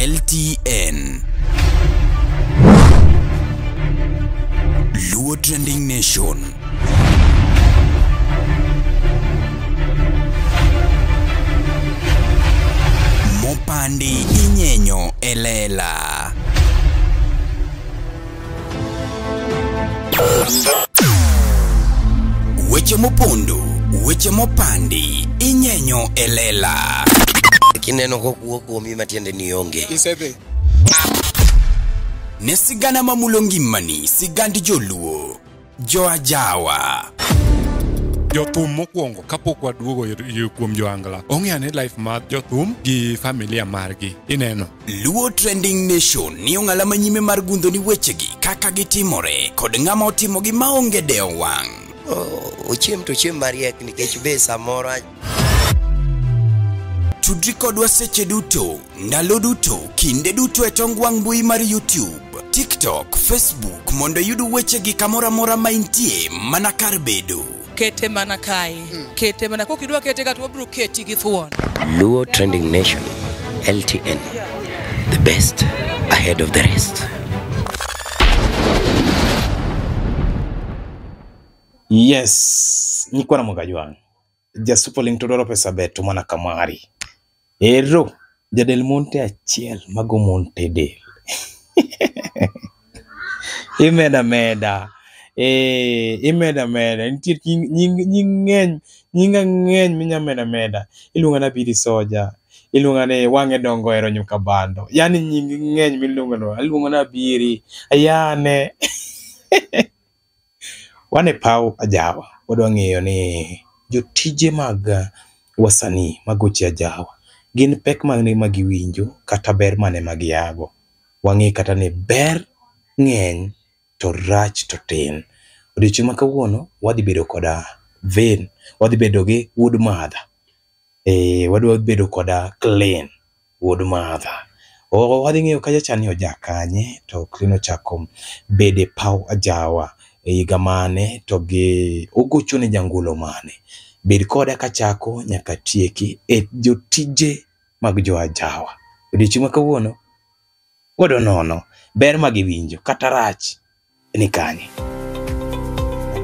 LTN. Luo Trending Nation. Mopandi inyenyo elela. Weche mopondo, weche mopandi inyenyo elela. Kineno ko mi matiende ni onge. Isebe. Ne sigana mamulo ngimani, sigand joluo, joajawa. Jothum mokwongo kapok waduogo kuom joangla. Ong'eane life mar jothum gi familia margi. Ineno. Luo Trending Nation ni ong'ala manyime mar gundo ni wechegi kaka gitimore kod ng'ama otimogi maonge deo wang'. Ochiem to chiem mariek nikech be samoro Tudri kodwa seche duto, ndalo duto, kinde duto e tong wang' mbui mar YouTube, TikTok, Facebook mondo yud wechegi kamora mora ma intie mana kar bedo. Kete mana kai. Kete mana kokidwa kete ka to bro keti gi thuon. Luo Trending Nation, LTN, the best ahead of the rest. Yes, nikwana Mogajwang. Jasupoling tudoro pesa beto mana kamari. Ero, jadel monte achiel mago monte del. Imeda meda. Imeda meda. Nitie nyinga ngeny minya meda. Iluonga na biri soja. Iluonga ne wange dongo ero nyuka bando. Yani nyinga ngeny miluonga no. Iluonga na biri. Ayane. Wane pau ajawa. Wadwa ng'eyo ni jotije mag wasanii magoche ajawa. Gin pek mane magiwinjo kata ber mane magiago. Wang'e kata ne ber ng'eny to rach to tin. Odiochieng' ma kawuono wadhi bedo koda Vein, wadhi bedo gi Woodmother. Wadhi bedo koda Clean Woodmother. Wadhi ng'eyo ka jachani ojakanye to Clean ochako bede pau ajawa. Higa mane to gi ogocho ne jangulo mane. Bed koda kachako nyaka tieki e jotije mag joajawa. Odiochieng' ma kawuono godo nono ber magiwinjo kata rach ni kanye.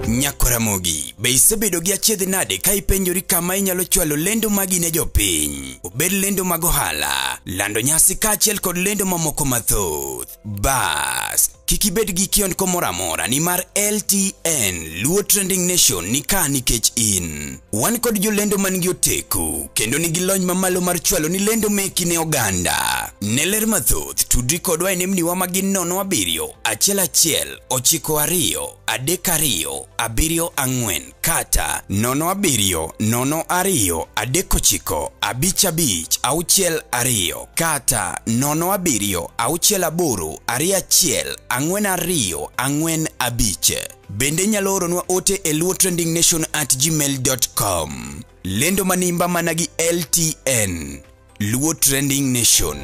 Nyakoramogi, be isebedo gi achiedh nade ka ipenjori kama inyalo chwalo lendo magi ne jopiny. Obed lendo mag ohala, lando nyasi kaachiel kod lendo mamoko mathoth. Bas, kik ibed gi kionko moro amora ni mar LTN, Luo Trending Nation ni ka nikech in. Wan kod jolendo man gi oteku, kendo nigi lony mamalo mar chwalo ni lendo meki ne oganda. Ne ler mathoth, tudri kodwa e nembniwa magin 07 11 92 32 74 kata 07 02 39 55 62 kata 07 68 21 42 45. Bende nyalo oronwa ote e luotrendingnation@gmail.com. Lendo manimba managi LTN, Luo Trending Nation.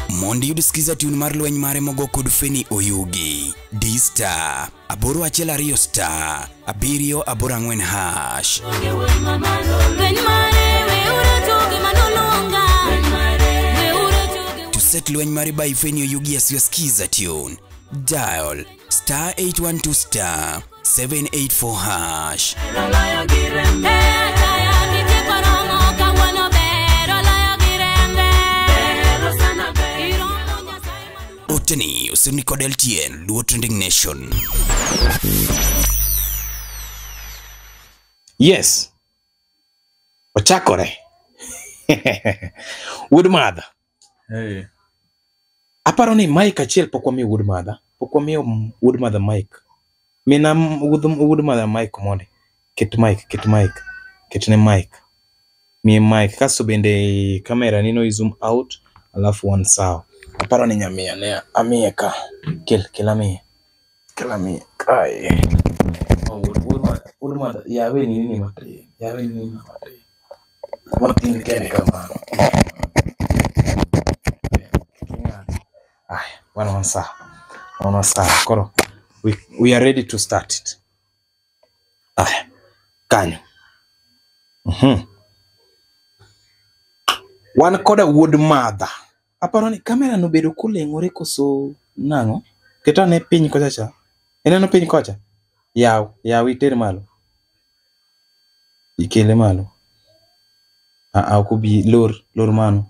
Mondi yudisikiza tune mar lweny mare mogo kod Feni Oyugi. D-Star, 812 star, 784 hash. To set lweny mare by Feni Oyugi as you skiza tune, dial star 812 star, 784 hash. Oteni usini kod LTN, Luo Trending Nation. Yes. Ochakore. Woodmother. Hey. Aparo ni mic achiel pok wamiyo Woodmother. Pok wamiyo Woodmother mic. Mina Woodmother mic monde. Ket ne mic. Mi mic. Kaso bende kamera nino i-zoom out. Alafu one sawa. Aparo ni nyamia ne amie ka. Kila mie. Kai. Woodmother. Yawe ni nini matri. Martin kene kama. One sawa. Koro. We are ready to start it. Kanyo. Wan koda wuod madha. Aparo ni kamera no bedo kuleng'ore koso nang'o? Keto ne piny kocha cha. Ineno piny kocha? Yaw iter malo. Ikele malo. Ok obi lor mano.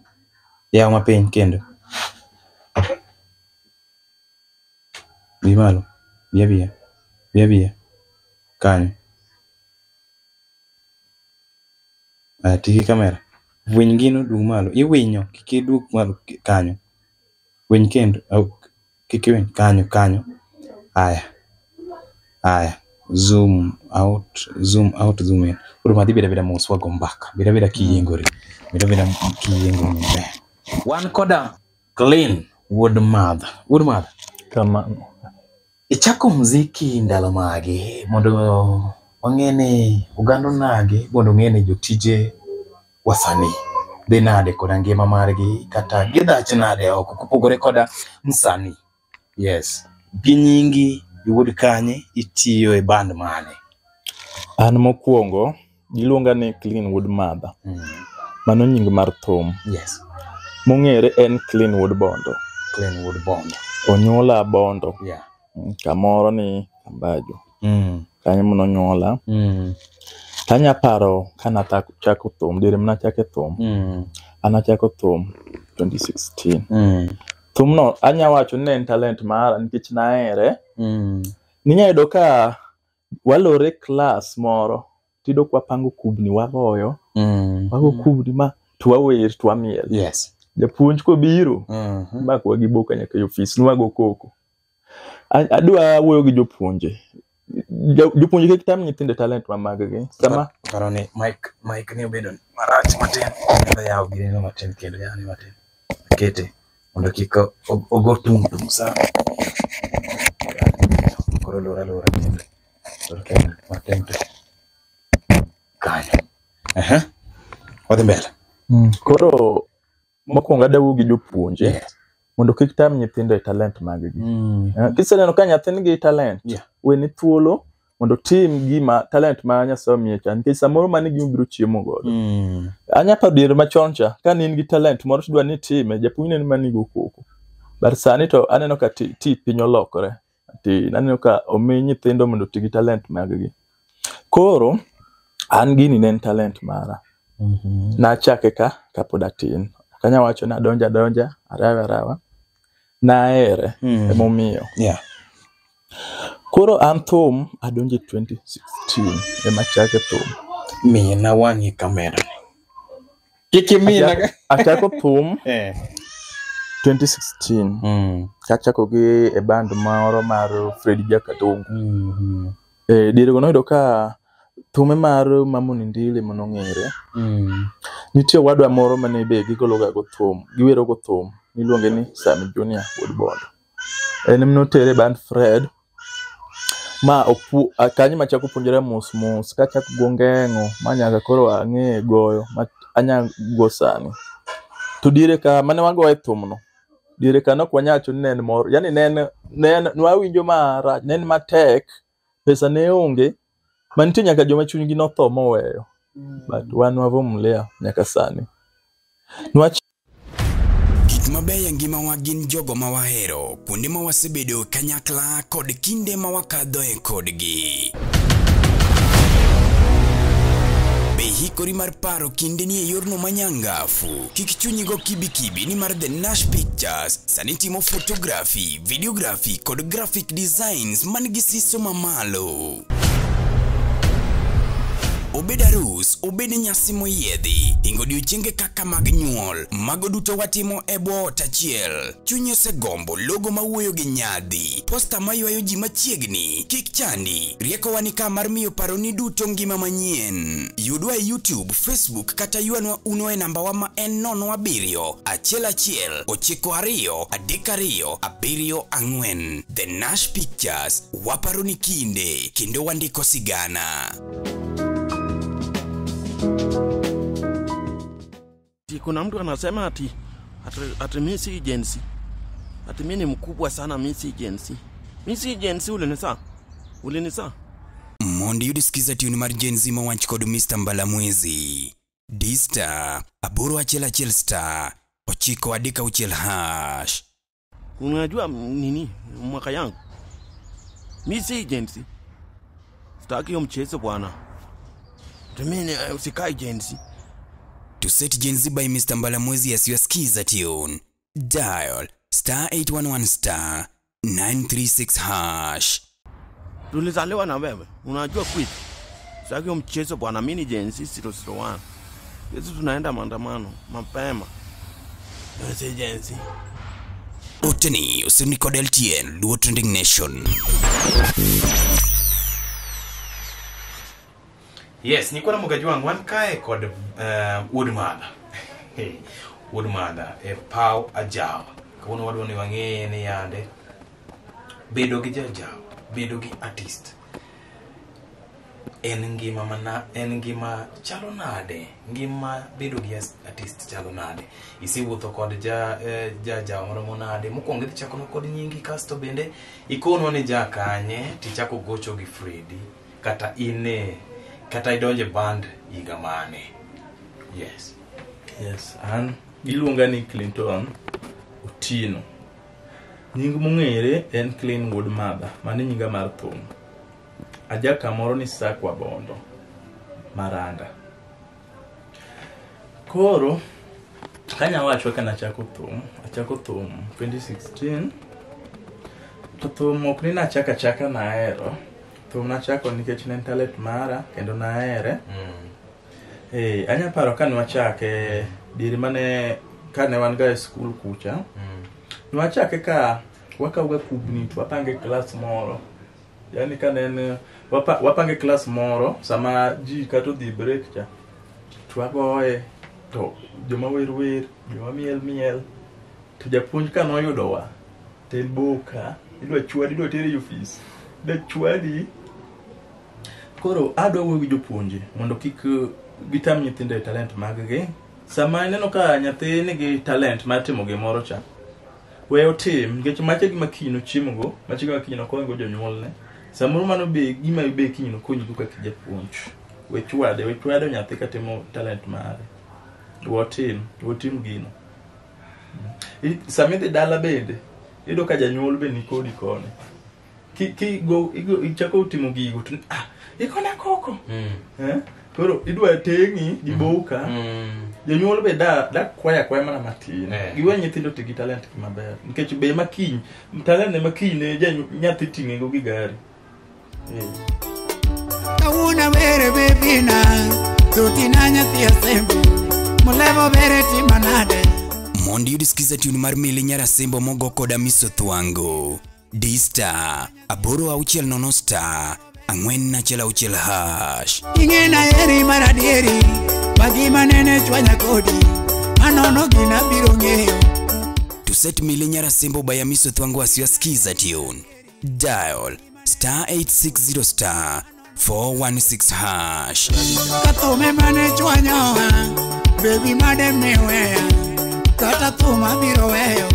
Yaw mapiny kendo. Bi malo. Bia. Kanyo. Tigi kamera. Winy gino dung malo. Iwinyo. Kiki duk malo kanyo. Winy kendo. Kiki winy. Kanyo. Aya. Zoom out, zoom in. Uru madhi beda mos wago mbaka. Beda kiyengori. Beda kiyengori. Wan koda clean wood mother. Kamano. Ichako muziki ndalo mage mondo wang'ene oganda nage mondo ng'ene jotije wasanii dhi nade koda ngima margi kata gidhach nade oko kopogore koda msanii. Yes. Gi nyingi iwuod kanye itiyo e band mane? An mokwongo giluonga ni Clean Wood Mother. Mano nying mar thum. Yes. Mong'ere en Clean Wood Bondo. Onyuola Bondo. Yeah. Kamoro ni Kambajo. Kanyo mano nyuola. Tanya paro kana chako thum. Dire mna chake thum. Anachako thum 2016. Thum no anya wacho ni en talent mara nikech nahere. Ninyayudo ka walore class moro tido kwa pango kubni wagoyo. Wago kubni ma twawer twamiel. Yes. Japuonj ko biro. Makwa gi boka nyaka office nwago koko. Adwa wuoyo gi jopuonje. Jopuonje kik tam nyithinde talent mamaggi. Sama paro ni mic ni obedo marach matin. Nda yaw gino matin kendo yani matin. Kete mondo kik ogo tum sa. Koro lora kendo. Kendo matin to. Kanyo. Wadhi mbele. Koro mokwongo adawu gi jopuonje mondo kik tam nyithinde e talent maggi. Kiseneno ka nyathini gi talent, weni thuolo mondo tim gima talent ma Nyasaye omiye cha nikech samoro mane gima biro chiemo godo. Anya paro diere machon cha ka in gi talent moro tidwa ni time, japuonj ne mani go koko. Bar sani to aneno ka ti piny olokore. Aneno ka omi nyithindo mondo ti gi talent maggi. Koro an gini ne en talent mara. Nachake ka pod atin. Kanya wacho na donja arawa naere emomiyo. Koro an thum adonje 2016 ema chake thum. Mina wang'i kamera. Kiki mina achako thum 2016. Chako gi e band moro mar Freddy Jakatongo. Dire gono yudo ka thume mar Mamoni Ndile monong'ere. Nitie wadwa moro mane be gigologa go thum, giwero go thum, niluonge ni Sami Junior Wood Bondo. En mnotere band Fred. Ma kanyi machako puonjore mos kachako gongeng'o manyaga koro ang'e goyo anya go sani. To dire ka mane wagoye thumno. Dire ka nok wanyacho ni nen moro, yani nen nwawinjo marach, nen matek, pesa ne onge. Mantie nyaka joma chunygi notho moweyo. But wan wavomlea nyaka sani. Gik mabeyo ngima wa gin jogo ma wahero, kuonde ma wasebedo kanyakla kod kinde ma wakadhoe kodgi. Be hikori mar paro kinde ni e yorno manyangafu. Kik chunyigo kibi ni mar The Nash Pictures sani timo photography, videography kod graphic designs man gi siso mamalo. Obed arus, obed nyasi moyiedhi, ingo odiochienge kaka mag nyuol, mago duto watimo e bwo ot achiel. Chunyi osegombo logo mawuoyo gi nyadhi, posta maywayo ji machiegni, kik chandi, rieko wani ka mar miyo paroni duto ngima manyien. Yudwa e YouTube, Facebook kata yuanwa uno e namba wa ma en 07 11 92 32 74. The Nash Pictures, waparoni kinde, kendo wandiko sigana. Kuna mtu anasema ati mimi si agency. Ati mimi ni mkubwa sana, mimi si agency. Mimi si agency, ulinisa. Mondi yudisikiza tuni mar Gen Z Mwanchi kod Mr. Mbalamwezi. D-star 811 star 936 hash. Unajua nini mwaka yangu? Mimi si agency. Sitaki hiyo mchezo bwana. Tumeni usikai agency. To set Gen Z by Mr. Mbalamwezi as your skiza tune. Dial star 811 star 936 hash. Tulizaliwa na wewe. Unajua quit. Sitaki hiyo mchezo bwana. Mimi ni Gen Z 001. Sisi tunaenda maandamano mapema. Si Gen Z. Oteni usiniko LTN Luo Trending Nation. Yes, niko na mugaji wangu wan kae kod Woodmother. Woodmother Pau Ajawa. Kuno wadwani wang'eye ni yande bedo gi jajawa, bedo gi artist. En ngima chalo nade, ngima bedo gi artist chalo nade. Isiwuotho kod jajawa moro nade. Mokwongo idhi chako kod nyingi, kasto bende ikono ni jakanye tichako gocho gi Freddy kata ine kata idonje band higa mane. Yes, an iluonga ni Clinton Otieno. Nying mong'ere en Clean Woodmother, mane nyinga mar thum. Aja kamoro ni Sakwa Bondo Maranda. Koro kanya wacho kana achako thum 2016. To thum ok ni nachaka na ahero. Thum nachako nikech ne talent mara kendo na ahere. Anya paro ka nwachake diri mane kane wan ga school kucha. Nwachake ka wakauga kubni to wapange class moro. Yani kane wapange class moro sama ji kato dhi break cha. Twagoye to joma wer, joma miel. To japuonj ka noyudowa. Tel boka, idwa teri office. Da chwadi. Koro adwa wuoyo gi jopuonje mondo kik gitam nyithindo e talent mag-gi. Sama ineno ka nyathi nigi talent mar timo gimoro cha, weyo tim nikech mache gima kino chiemogo, mache gima kino konyo jonyuolne. Samoro mano be gima be kino konyi duka kijapuonj. We chwado nyathi ka timo talent mare. Wotim gino. Sama idhi dala bende, ido ka janyuol be nikodi kone. Ichako timo gigo to ikona koko. Koro idwa tengi gi boka. Jonyuol be da kwaya mana matin. Giwe nyithindo tigi talent maber. Nikech be makiny, talent ne makiny nyathi ting'ego gi gari. Kawuna bere bebina, tutina nyathi asembo. Mulevo bere timanade. Mondi udisikiza tune mar Mili Nyarasembo mogo koda Miso Thwango. D-star 860 star 416 hash. Ingena eri maradieri, bagima nene chwanya kodi. Manono gina biro ng'eyo. To set Mili Nyarasembo by Miso Thwango as your skiza tune. Dial star 860 star 416 hash. Katome mane chwanya baby madem ne weya. Kata thuma biro weyo.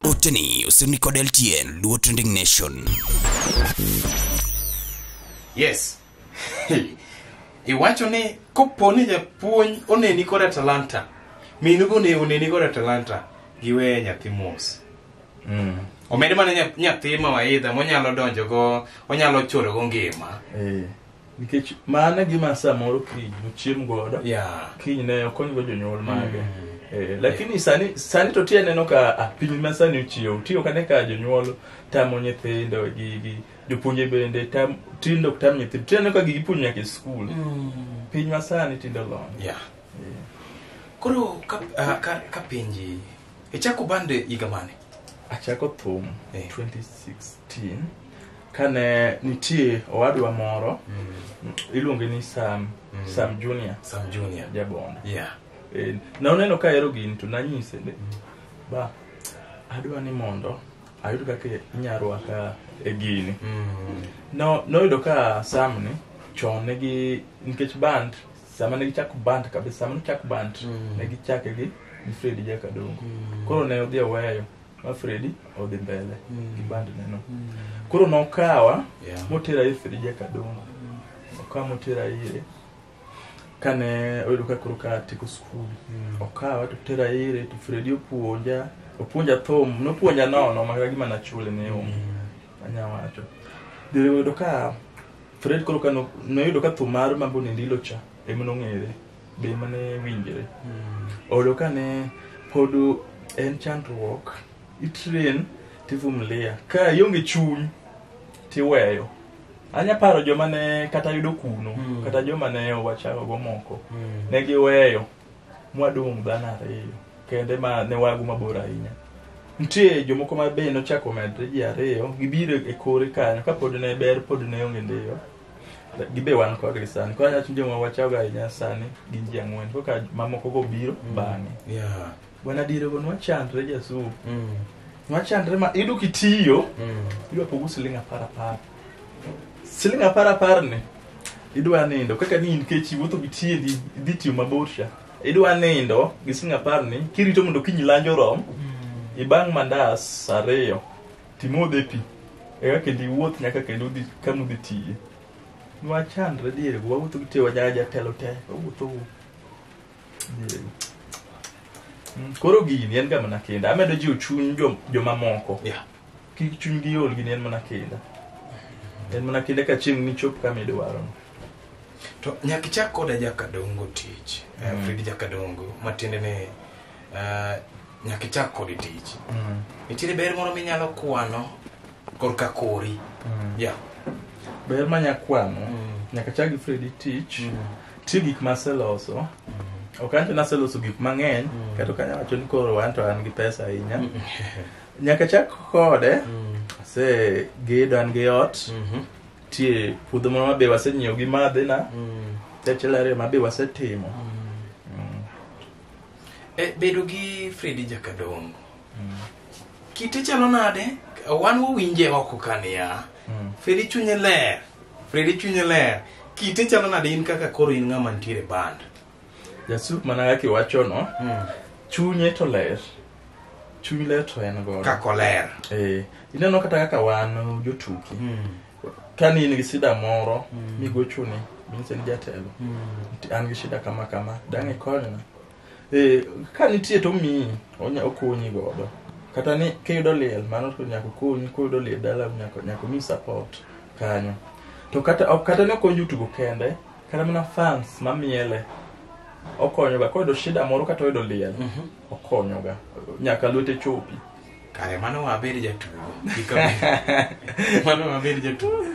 Oteni usiniko LTN Luo Trending Nation. Yes. Iwacho ni koponi japuonj oneni kod talanta. Minugo ne oneni kod talanta giwe nyathi mos. Omede mana nyathi mawaidha monyalo donjo go, onyalo choro go ngima. Nikech mana gima samoro kiny chiem godo. Kiny ne okony go jonyuol mage. Lakini sani to tie neno ka piny masani uchiew tiyo kane ka jonyuol tamo nyithindo gi jopuonje bende tindo tam nyithindo tiyo ka gipuonjo nyaka e school. Piny masani tindo lony. Koro ka pinji ichako bande higa mane? Achako thum 2016 kane nitie owadwa moro iluonge ni Sam Junior Jabondo. Na uneno ka ero gini to nanyise ba adwa ni mondo ayud kaka inyarwaka e gini. Noyudo ka Sam ni chon negi nikech band sama negi chako band kabisa sama chako band negi chake gi Freddy Jakadongo. Koro ne odhi weyo ma Freddy odhi mbele gi band neno. Koro nokawa motera Freddy Jakadongo. Okawa motera ire. kane oyudo ka koro ka tieko skul okawa to tera ire to Fredi opuonja thum nopuonja nono maka gima nachule ne anya wacho dire oyudo ka Fred koro ka noyudo ka thum mar mambo ni ndilo cha emno ng'ere be mane winjere oyudo ka ne pod en chandruok itrain tivumlia ka yonge chuny tiweyo anya paro joma ne kata yudo kuno kata joma ne owachago go moko ne giweyo mwadong' dhano ariyo kende ma ne wagu mabor ahinya nitie jomoko ma be nochako medre ji ariyo gibiro e kore kanyo ka pod ne ber pod ne onge ndeyo gibe wan kodgi sani ko anya joma wachago ahinya sani gin ji ang'wen koka mamoko go biro bang'e bwana dire go nwachandre jasu nwachandre ma idu kitiyo idwa pogu siling apar ne idwa nindo kaka ni nikech wuotho gi tiendi dhi tiyo mabor sha idwa nindo gi siling apar ni kirito mondo kinyi lanjo rom ibang' mandas ariyo timodhe pi eka kendi wuoth nyaka kendo dhi kama udhi tiye nwachandre diere go wawuotho gi tiyo wajaja telo te wawuotho diere koro gini en ga mana kenda amedo jiwo chuny joma moko kik chuny gi ol gini en mana kenda ka chieng' ni chop kama idwaro to nyaka ichak koda jakadongo tich Fredi jakadongo matiende ne nyaka ichak kodi tich nitiere ber moro minyalo kwano korka kori ber manya kwano nyaka chak gi Fredi tich tiyo gik maseloso okancho naseloso gik mang'eny kata kanya wacho ni koro an gi pesa ahinya nyaka chak kode se gedo an gi ot tie puodho moro mabe wasenyiewo gi madhe na techelare mabe wasetimo bedo gi Fredi jakadongo kite chalo nade wan wawinje oko kania Fredi chunye ler kite chalo nade in kaka koro in ng'ama ntiere band jasup mana kaki wacho no chunye to ler chuny ler to en godo kako ler ineno kata kaka wan jotuki kani in gi sida moro migochuni minse ni jatelo an gi shida kama dang' ikonyna ka nitie to mi okonyi godo kata ni kiyudo liel mano to nyaka konyi kuyudo liel dala nyaka mi support kanyo to kata ne okonyi tugo kende kata mana fans mamiele okonyoga koyudo shida moro kata oyudo liel okonyoga nyaka lwete chopi kare mano wabed jatugo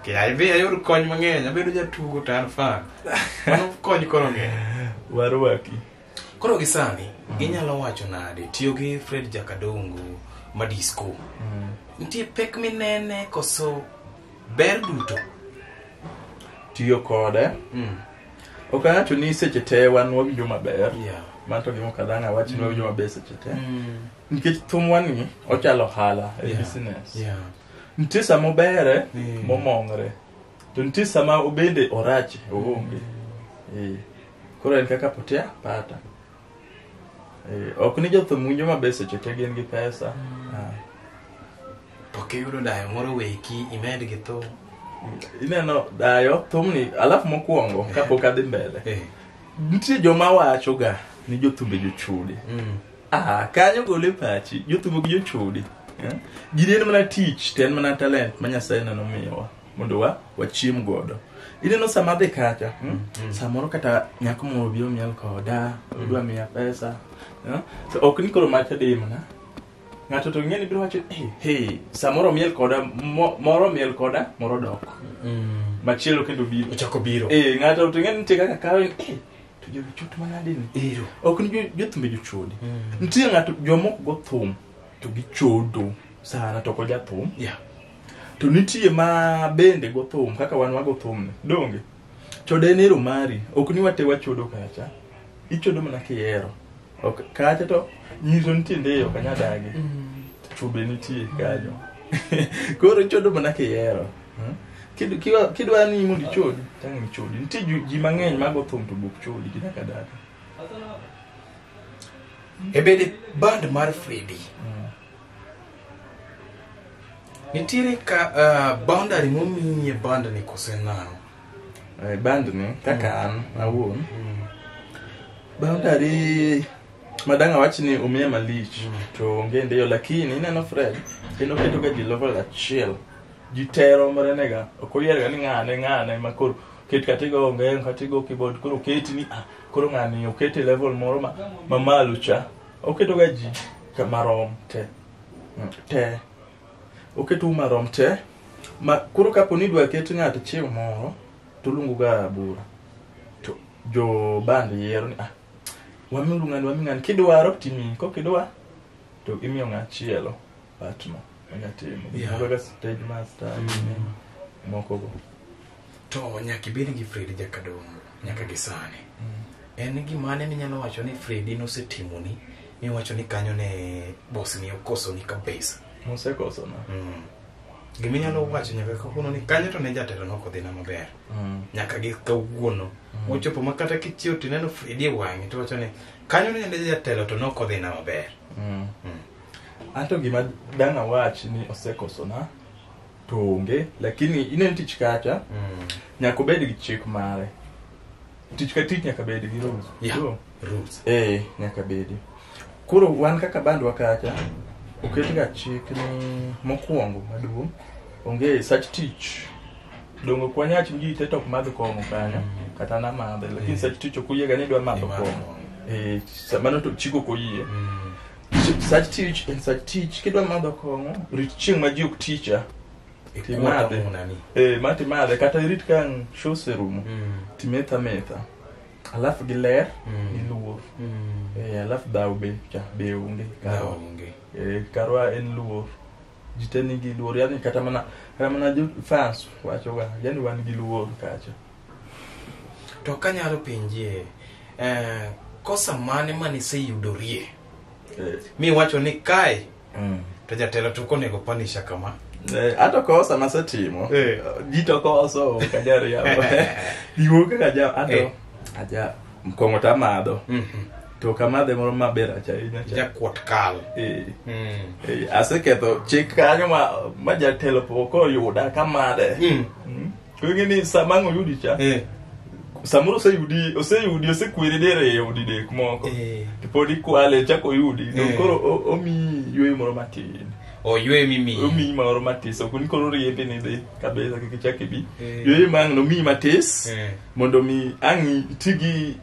kaya ayud kony mang'eny abedo jatugo to an fan mano kony koro ng'eny warwaki koro gi sani inyalo wacho nade tiyo gi Fredi jakadongo ma disco nitie pek minene koso ber duto tiyo kode okanacho ni seche te wan wawinjo maber manto gimo kadanga wachi ni wawinjo maber seche te nikech thumwani ochalo hala business nitie sama obere momongre to nitie sama obende orache oonge koro en kaka potea pata ok ni jothum winjo maber seche te gin gi pesa to kiyudo dayo moro weki imed gi thum ineno dayo thumni alafu mokwongo kapok adhi mbele nitie joma wacho ga ni jothumbe jochudi kanyo gole pachi jothumbe gi jochudi gini en mana tich to en mana talent ma Nyasaye nomiyowa mondo wachiem godo ineno sama dhi kacha samoro kata nyako moro biro miel koda odwa miya pesa so ok ni koro macha dimna ng'ato to ng'eni biro wacho samoro miel koda moro dok machielo kendo biro ochako biro ng'ato to ng'eni nitie kaka kawe to jochut manade ni ok ni jothumbe jochudi nitie ng'ato jomoko go thum to gichodo sana to ko jathum to nitie ma bende go thum kaka wan wago thum ne donge chode nero mari ok ni wate wachodo kacha ichodo mana kihero ok kacha to nyiso nitie ndeyo kanya dagi chube nitie kanyo koro chodo mana kihero kidwa ni mundi chodi tangi chodi nitie ji mang'eny mago thum to buk chodi kidaka dagi ebede band mar Fredi nitiere ka boundary momiye band ni kosenano band ni kaka an awuon boundary madanga wach ni umiya malich to ngende yo lakini ineno Fred kendo keto ga ji level achiel ji tero marenega okoyerga ni ngane makoro ket katigo onge katigo keyboard koro keti ni koro ngani okete level moro mamalo cha oketo ga ji kamarom te oketo marom te ma koro kapo ni dwa ket ng'ato chieng' moro to lungu ga bura to jo band yiero ni waming'ani kidwaro timi ko kidwa to imiyo ng'achielo patno ngatimo ga stage master moko go to nyaka ibed gi Fred Jakadongo nyaka gi sani en gimane minyalo wacho ni Fred nosetimoni mi wacho ni kanyo ne boss ni okoso ni kabisa mosekoso na giminyalo wacho nyaka kono ni kanyo to ne jatelo nokodhi na maber nyaka gi kawuono ochopo makata kichio tineno Fred e wang'i to wacho ni kanyo ne jatelo to nokodhi na maber anto gima danga wach ni osekoso na to onge lakini inen tich kacha nyaka bed gi chik mare tich ka tich nyaka bed gi rules nyaka bed koro wan kaka band wakacha oket ga chik ni mokwongo maduong' onge such tich dongo kwanyach mji te tok madho kongo kanyo kata na madhe lakini such tich okuyega ni dwa madho kongo samano to chiko koyie such teach kidwa madho kongo rit chieng' ma ji ok ticha timadhe mati madhe kata rit kan shose rumo timetha alafu gi ler gi luor alafu dhaw be onge karwa en luor jiteni gi luor yani kata mana jo fans wacho ga yani wan gi luor kacha to kanyalo pinjie kosa mane iseyudorie mi wacho ni kai to jatelo to konego panisha kama hata kosa nasetimo jito koso kajari hapo diwoke kaja aja mkongo tamadho to kamadhe moro maber acha ja kuot kal aseketho chik kanyo ma jatelo poko yuda kamade kungeni samango yudi cha samuro oseyudi osekwere dere yudi dek moko podi kwale chako yudi koro omi ywe moro matin ywe mimi omi moro matis okuni koro riembe ni de kabeza kichake bi ywe mang no mi matis mondo mi angi tigi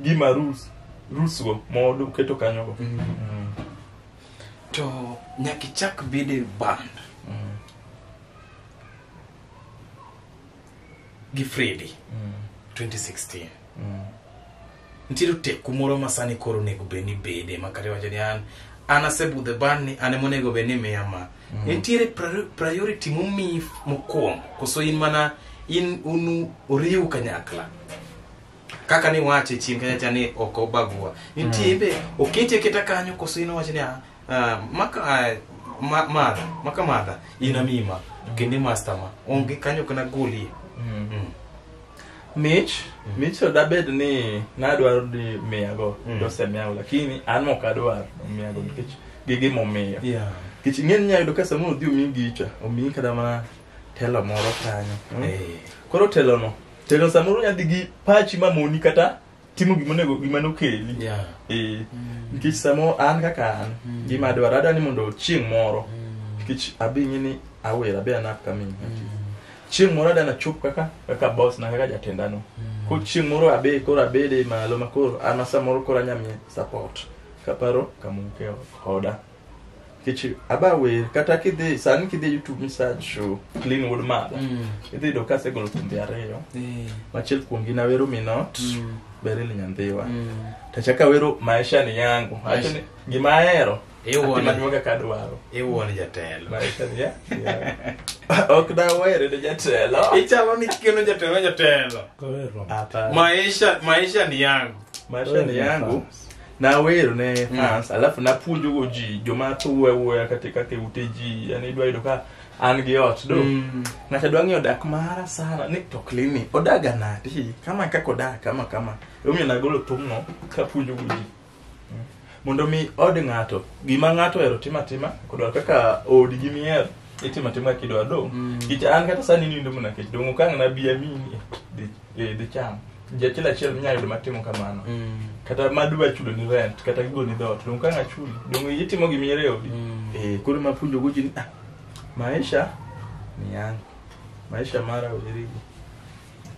gima rules go modo keto kanyo go to nyaki chak bide band gi Freddy 2016 ntiru te kumoro masani koro nego beni bede makare wacho ni an asebudhe band ni ane monego beni miyama ntiere priority momi mokwongo koso in mana unu oriu kanyakla kaka ni wache chien kanyacha ni oko bagua ntiebe okete keta kanyo koso ino wacho ni maka ina mima kende master ma onge kanyo kana goli Mitch odabed ni nadwaro di miyago dose miyago lakini an mokadwaro miyago nikech gigi momiyo kich ng'en nyayudo ka samoro dhi omiyi gicha omiyi kada mana telo moro kanyo koro telo samoro nyadhi gi pachi mamoni kata timo gima nokeli nikech samo an kaka an gima adwaro ni mondo chieng' moro nikech abing'i ni awera be anak kamin chieng' moro adana chup kaka boss na kaka jatendano ko chieng' moro abede malo makoro an samoro koro anyamie support kaparo kamuke hoda kichi abawe kata kidhi sani kidhi YouTube research show clean wood mother kidhi do kase golo tumbe ariyo machiel kuom gi na wero minot berili nyandhiwa tachaka wero maisha ni yangu acho ni gima ahero maduoga kadwaro iwuon jatelo maisha ni ok da were de jatelo ichalo ni kino jatelo maisha ni yangu na wero ne fans alafu na puonjo go ji joma tuwe katika keute ji yani dwa ido ka an gi ot do ng'ato dwa ng'io dak mara sana ni to clean odaga nati kama kako dak kama omiyo na golo thumno ka puonjo go ji mondo mi od ng'ato gima ng'ato ero tima kodwa kaka odi gimier itima tima kidwa dong kita an kata sani nindo mna kech dong kang na bia mini de cham jachila chel nyalo matimo kamano kata madwa chulo ni rent kata gigo ni dot dong kang achuli dong itimo gi miere odi kuri mapunjo guji maisha ni yangu maisha mara ojeri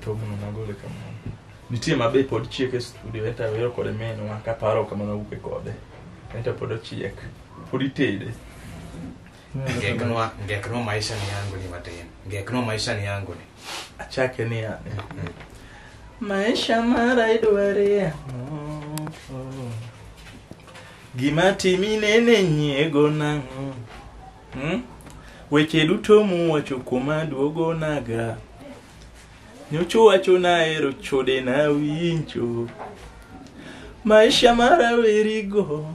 to muno nagole kamano nitie mabe pod chiek e studio eta wero kode meno makaparo kamano uke kode eta pod chiek pod itede ngekno maisha ni yangu ni matin ngekno maisha ni yangu ni achake ni ya maisha mara idware gima timinene nyego nango weche duto muwacho kuma duogo naga nyocho wacho na ero chode na wincho maisha mara werigo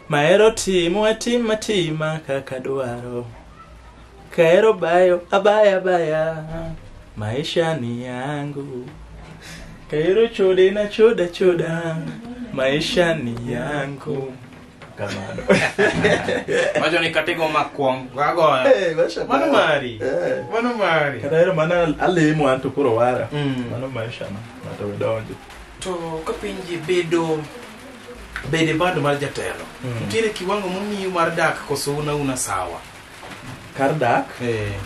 maero timo atima kaka dwaro kaero bayo abaya maisha ni yangu kaero chode na choda maisha ni yangu kamano majo ni katego makwong gago mano mari kaero mana alemo anto kuro wara mano maisha na to donjo to kapinji bede bando mar jatelo tire kiwango mumi mar dak koso una sawa kar dak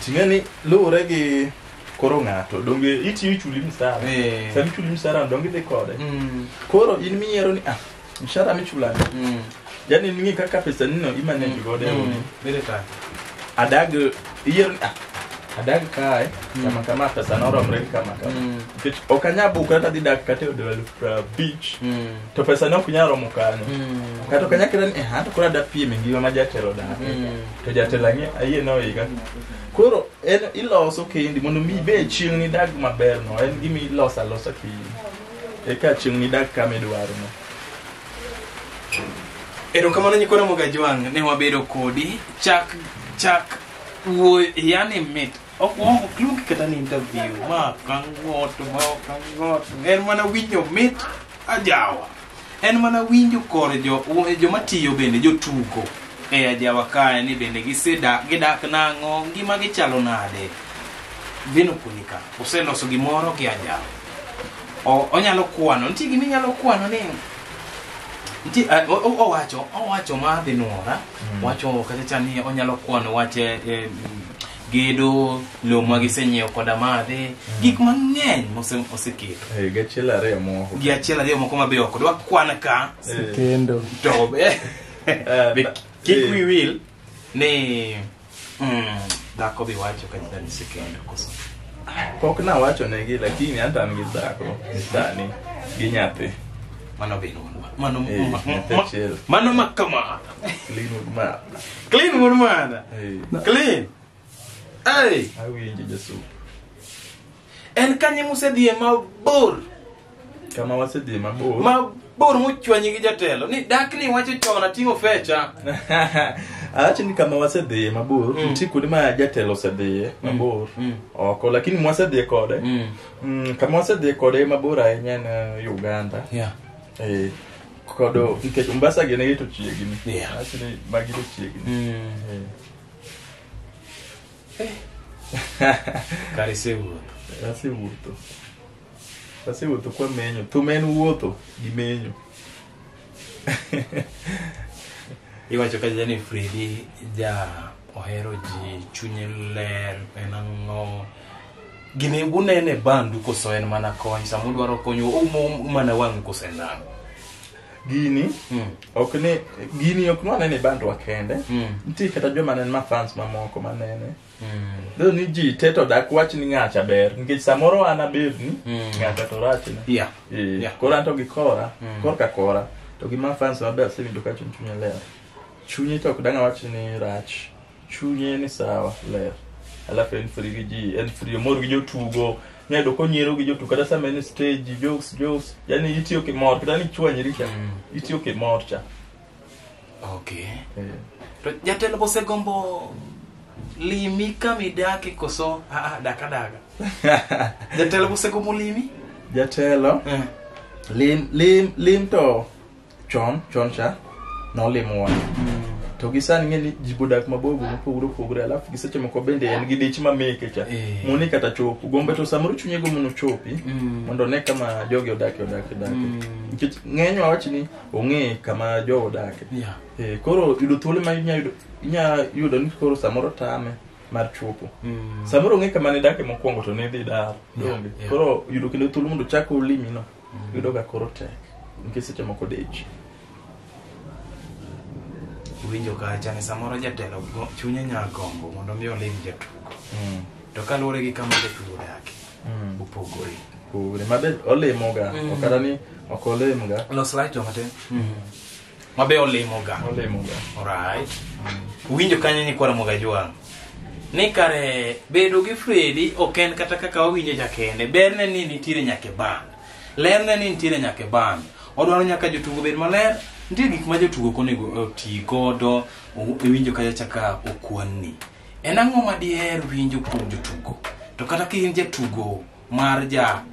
tingani lure gi koro ngato donge iti chuli msara sam chuli msara donge de kode koro in miero ni mshara michulani yani ningi kaka pesa nino imane gode bede ta adag iyer adag kai kama pesa noro mreki kama kich okanyabu ukata didak kate odelu beach to pesa no kunyaro mukano kato kanyakira ni hato kula da pie mengiwa majatero da to jatelangi aye no yiga koro en iloso kendi mondo mi be chieng ni dag maber no en gimi ilosa ki e ka chieng ni dag kamedwaro no ero kamano nyikona Mogajwang ne wabedo kodi chak wo yani mit okwongo kluk kata ni interview ma kangoto en mana winjo mit ajawa en mana winjo kore jo matiyo bende jo tuko e ajawa kae ni bende gidak nango ngima gichalo nade vino kunika oseloso gimoro gi ajawa onyalo kwano nti gimi nyalo kwano ni nti owacho ma dinora wacho kata chani onyalo kwano wache gedo lo magisenyo koda madhe gik mang'eny moseketo gachiel ariyo moko mabe ok dwa kwana ka kendo to we will ne dako bi wacho kata ni sekendo koso pok na wacho negi lakini hata an gi dako dani gi nyathi mano bino mano makama clean murmana clean Hey, awinje Jesu. En kanye musedhie mabor. Kama wasedhie mabor. Mabor muchwanyi gi jatelo. Ni dak ni wacho chona tingo fecha. Acha ni kama wasedhie mabor, ntikudi ma jatelo sedhie mabor. Oko lakini mwasedhie kode. Kama wasedhie kode mabor ahinya na Uganda. Yeah. Kodo nikech Mombasa gene to chiegni. Yeah. Acha ni magiro chiegni. Kasi wuotho kwa menyo tumen wuotho gi menyo iwacho ka jani Fredi ja ohero ji chunye ler enango gine bunene bandu koso en mana kony samudwaro konyo mana wang kosendan gini okne gini oknwane ne bandu wakende nti kata joma nen ma fans mamoko manene do ni ji teto dak wach ni ngacha ber nikech samoro ana ber ni ngacha to rach ni kora to gi kora kora to gi ma fans maber sevindo ka chunye ler chunye to kudanga wach ni rach chunye ni sawa ler alafu en free gi ji en free mor gi jotugo nyedo ko nyiro gi jotugo kata sama en stage jokes yani itiyo ke mor kata ni chwanyri cha itiyo ke mor cha okay to jatelo bose gombo limi kamidake koso daka jatelo bose gombo limi jatelo lim to chon cha no limwa to gisani ngeni jibodak mabogo mopogore alafu giseche moko bende en gi dich mameke cha muni kata chopo gombe to samoro chunye go muno chopi mondo ne kama jogi odake nikech ng'eny wach ni ong'e kama jogi odake koro yudo thuolo ma inya yudo ni koro samoro tame mar chopo samoro ng'e kama ne dake mokwongo to ne dhi dar donge koro yudo kendo thuolo mondo chako limi no yudo ga koro tek nikech seche moko dich winjo kacha ni samoro jatelo chunye nyagombo mondo mi olim jatugo to kaluwore gi kama jatugo dake opogore mabe olemoga okara ni okolemga los light matin mabe olemoga alright winjo kanya ni kwara moga jwang ni kare bedo gi Fredi oken kata kaka owinjo jakende berne ni nitire nyake band lerne ni nitire nyake band odwaro nyaka jotugo bed maler nitie gik ma jotugo konego ti godo winjo kaya chaka okwanni en ang'o ma diher winjo kuom jotugo to kata kin jatugo mar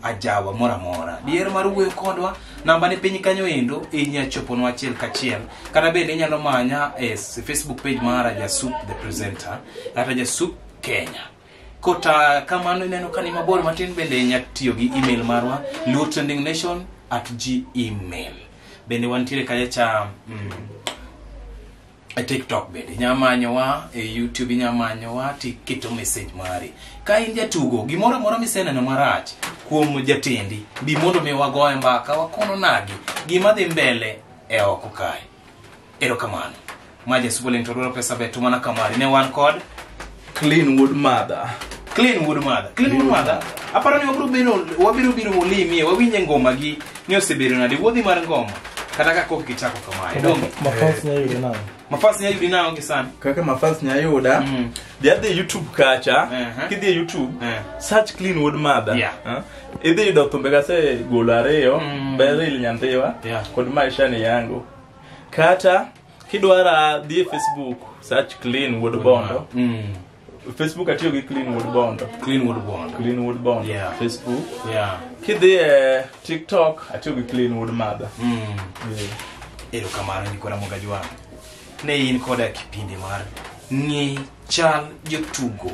ajawa moramora diher mar wuoyo kodwa namba ni piny kanyo endo inya choponwa achiel kachiel kata bende inyalo manya Facebook page mara Jasup the presenter kata Jasup Kenya kota kamano ineno kani mabor matin bende inya tiyo gi email marwa luotrendingnation@gmail bende wantiere kaya cha TikTok bende nyamanyowa YouTube nyamanyowa tiketo message mari ka in jatugo gimoro moro miseneno marach kuom jatendi bi mondo mi wagoe mbaka wakono nagi gima dhi mbele oko kae erokamano maja subulin todoro pesa betu mana kamari ne wan kod Cleanwood Mother aparo ni wabiro molimi wawinje ngoma gi ni osebedo nade wuodhi mar ngoma kata kako kichako kamae donge mafasi nya yudi nao ngisana kaka mafasi nya yuda the YouTube kacha kidhi YouTube search Cleanwood Mother idhi yudo thumbe gase golo ariyo Beryl Nyandewa kod maisha ni yangu kata kidwara dhi Facebook search Cleanwood Bondo Facebook atiyo gi Cleanwood Bondo Facebook kidhi TikTok atiyo gi Cleanwood Mother erokamano ni kora moga jwang ne in koda kipindi mar ng'i chal jotugo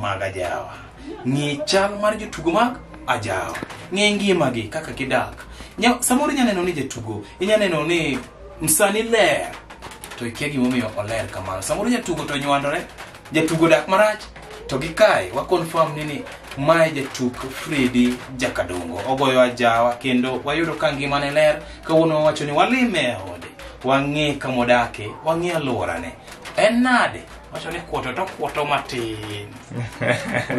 mag ajawa ng'i chal mar jotugo mag ajawa ng'i ngimagi kaka kidak samoro nyaneno ni jatugo inyaneno ni msani ler to ikia gimomiyo oler kamano samoro jatugo to nywandore jatugo dak marach to gikae wa confirm nini mae jatuk Fredi Jakadongo ogoyo ajawa kendo wayudo ka ngimane ler kawuono wacho ni walime ode wang'e kamodake wang'e alworane en nade wacho ni kuoto matin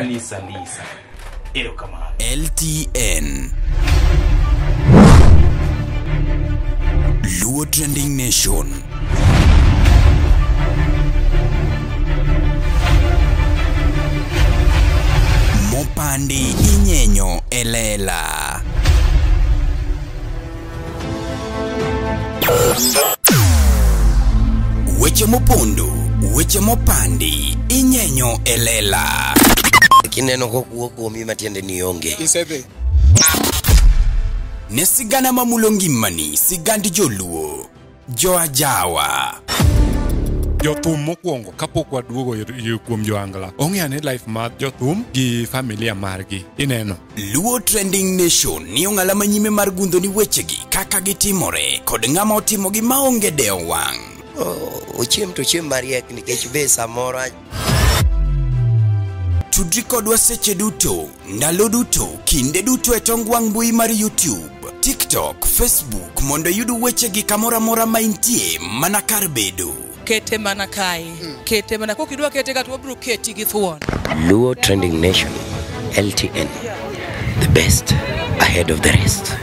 lisa erokamano LTN Luo Trending Nation Mopandi inyenyo elela weche mopondo weche mopandi inyenyo elela kineno kokuo kuomi matiende ni onge isebe ne sigana mamulo ngimani sigandi joluo joajawa jothum mokwongo kapok waduogo kuom joangla ong'eane life mar jothum gi familia margi ineno Luo Trending Nation ni ong'ala manyime mar gundo ni wechegi kaka gitimore kod ng'ama otimogi maonge deo wang' ochiem to chiem mariek nikech be samoro tudri kodwa seche duto ndalo duto kinde duto e tong wang' mbui mar YouTube TikTok Facebook mondo yud wechegi kamoramora ma intie mana kar bedo kete mana kae kete mana kokidwa kete gato wabro keti gi thuon Luo Trending Nation LTN the best ahead of the rest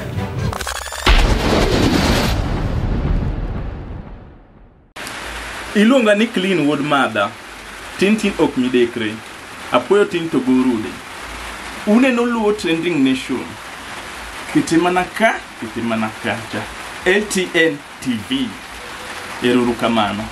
iluonga ni Cleanwood Mother tin ok midekre apoyo tin to gorude uneno Luo Trending Nation kitimana ka LTN TV erorukamano